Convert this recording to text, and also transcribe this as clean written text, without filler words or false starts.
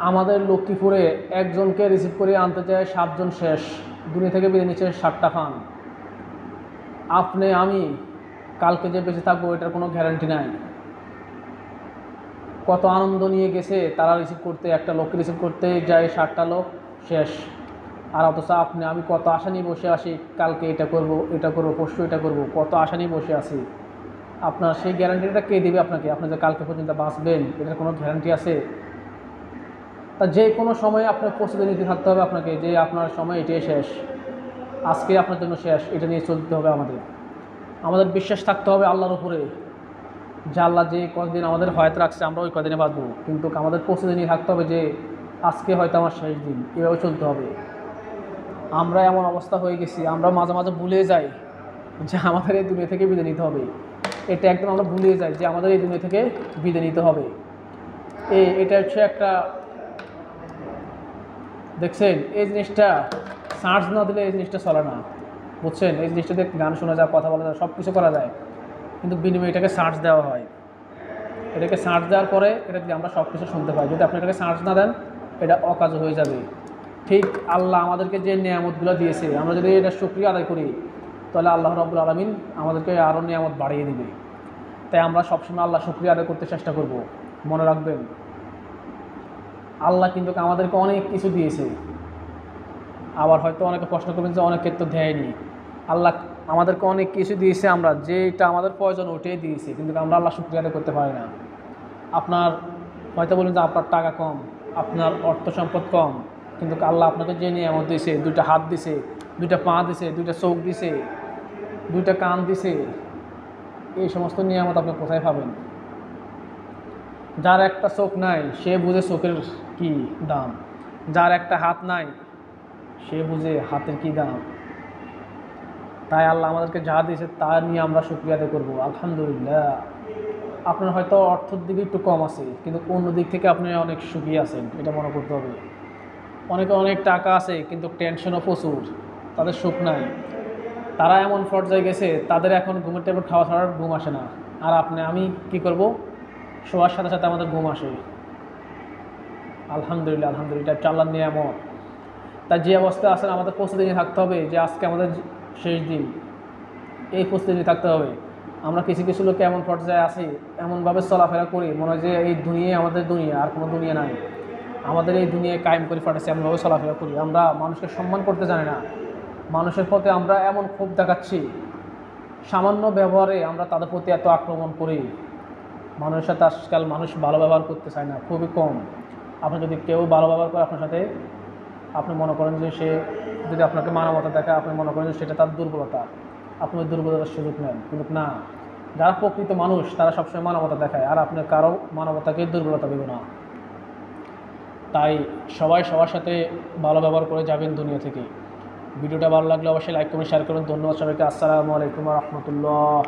আমাদের লক্ষ্মীপুরে একজনকে রিসিভ করে আনতে চায় 7 জন শেষ, দুনিয়া থেকে বিদায় নিচ্ছে 7টা ফান। আপনি আমি কালকে যে বেঁচে থাকবো এটার কোনো গ্যারান্টি নাই। কত আনন্দ নিয়ে গেছে তারা রিসিভ করতে, একটা লোককে রিসিভ করতে যায় 7টা লোক শেষ। আর অথচ আপনি আমি কত আশা নিয়ে বসে আসি, কালকে এটা করব, এটা করবো, পরশু এটা করব, কত আশা নিয়ে বসে আছি। আপনার সেই গ্যারান্টিটা কে দেবে আপনাকে? আপনি যে কালকে পর্যন্ত বাঁচবেন এটার কোনো গ্যারান্টি আছে? তা যে কোনো সময় আপনার প্রস্তুতি নিতে থাকতে হবে আপনাকে, যে আপনার সময় এটাই শেষ, আজকে আপনার জন্য শেষ, এটা নিয়ে চলতে হবে। আমাদের বিশ্বাস থাকতে হবে আল্লাহর উপরে, যে আল্লাহ যে কদিন আমাদের হয়তো রাখছে আমরা ওই কদিনে বাঁচবো, কিন্তু আমাদের প্রস্তুতি নিয়ে থাকতে হবে যে আজকে হয়তো আমার শেষ দিন, এভাবে চলতে হবে। আমরা এমন অবস্থা হয়ে গেছি, আমরা মাঝে মাঝে ভুলে যাই যে আমাদের এই দুনিয়া থেকে বিদায় নিতে হবে। এটা একদম আমরা ভুলে যাই যে আমাদের এই দুনিয়া থেকে বিদায় নিতে হবে। এটা হচ্ছে একটা, দেখছেন এই জিনিসটা সার্চ না দিলে এই জিনিসটা চলে না, বুঝছেন? এই জিনিসটাতে গান শোনা যায়, কথা বলা যায়, সব কিছু করা যায়, কিন্তু বিনিময়ে এটাকে সার্চ দেওয়া হয়। এটাকে সার্চ দেওয়ার পরে এটা দিয়ে আমরা সব কিছু শুনতে পাই। যদি আপনি এটাকে সার্চ না দেন এটা অকাজ হয়ে যাবে। ঠিক আল্লাহ আমাদেরকে যে নিয়ামতগুলো দিয়েছে আমরা যদি এটা শুকরিয়া আদায় করি তাহলে আল্লাহ রাব্বুল আলামিন আমাদেরকে আরও নিয়ামত বাড়িয়ে দিবে। তাই আমরা সবসময় আল্লাহ শুকরিয়া আদায় করতে চেষ্টা করব। মনে রাখবেন আল্লাহ কিন্তু আমাদেরকে অনেক কিছু দিয়েছে। আবার হয়তো অনেকে প্রশ্ন করবেন যে অনেকের তো দেয়নি। আল্লাহ আমাদেরকে অনেক কিছু দিয়েছে, আমরা যেটা আমাদের প্রয়োজন ওটাই দিয়েছে, কিন্তু আমরা আল্লাহ শুকরিয়া আদায় করতে পারি না। আপনার হয়তো বলুন যে আপনার টাকা কম, আপনার অর্থ সম্পদ কম, কিন্তু আল্লাহ আপনাকে যে নিয়ামত দিয়েছে, 2টা হাত দিছে, 2টা পা দিছে, 2টা চোখ দিছে, 2টা কান দিছে, এই সমস্ত নিয়ামত আপনি কোথায় পাবেন? যার একটা চোখ নাই সে বুঝে চোখের কি দাম, যার একটা হাত নাই সে বুঝে হাতের কি দাম। তাই আল্লাহ আমাদেরকে যা দিয়েছে তা নিয়ে আমরা শুকরিয়া আদায় করবো, আলহামদুলিল্লাহ। আপনার হয়তো অর্থের দিকে একটু কম আছে, কিন্তু অন্য দিক থেকে আপনি অনেক সুখী আছেন, এটা মনে করতে হবে। অনেকে অনেক টাকা আছে কিন্তু টেনশনও প্রচুর, তাদের সুখ নাই। তারা এমন পর্যায়ে গেছে তাদের এখন ঘুমের টেবিল খাওয়া ছাড়ার ঘুম আসে না। আর আপনি আমি কি করব? শোয়ার সাথে সাথে আমাদের ঘুম আসে। আলহামদুলিল্লাহ, আলহামদুলিল্লাহ, এটা আল্লাহর নিয়ামত। তাই যে অবস্থায় আছেন আমাদের প্রস্তুতি নিয়ে থাকতে হবে যে আজকে আমাদের শেষ দিন, এই প্রস্তুতি নিয়ে থাকতে হবে। আমরা কিছু কিছু লোক এমন পর্যায়ে আছি, এমনভাবে চলাফেরা করি মনে হয় যে এই দুনিয়ায় আমাদের দুনিয়া, আর কোনো দুনিয়া নাই। আমাদের এই দুনিয়ায় কায়েম করে ফাটাচ্ছি, এমনভাবে চলাফেরা করি। আমরা মানুষকে সম্মান করতে জানি না, মানুষের প্রতি আমরা এমন ক্ষোভ দেখাচ্ছি, সামান্য ব্যবহারে আমরা তাদের প্রতি এত আক্রমণ করি। মানুষের সাথে আজকাল মানুষ ভালো ব্যবহার করতে চায় না, খুবই কম। আপনি যদি কেউ ভালো ব্যবহার করে আপনার সাথে, আপনি মনে করেন যে সে যদি আপনাকে মানবতা দেখায়, আপনি মনে করেন যে সেটা তার দুর্বলতা, আপনি ওই দুর্বলতার সুযোগ নেন। কিন্তু না, যারা প্রকৃত মানুষ তারা সবসময় মানবতা দেখায়, আর আপনি কারো মানবতাকে দুর্বলতা দেবে না। তাই সবাই সবার সাথে ভালো ব্যবহার করে যাবেন দুনিয়া থেকে। ভিডিওটা ভালো লাগলে অবশ্যই লাইক কমেন্ট শেয়ার করুন। ধন্যবাদ সবাইকে। আসসালামু আলাইকুম ওয়া রাহমাতুল্লাহ।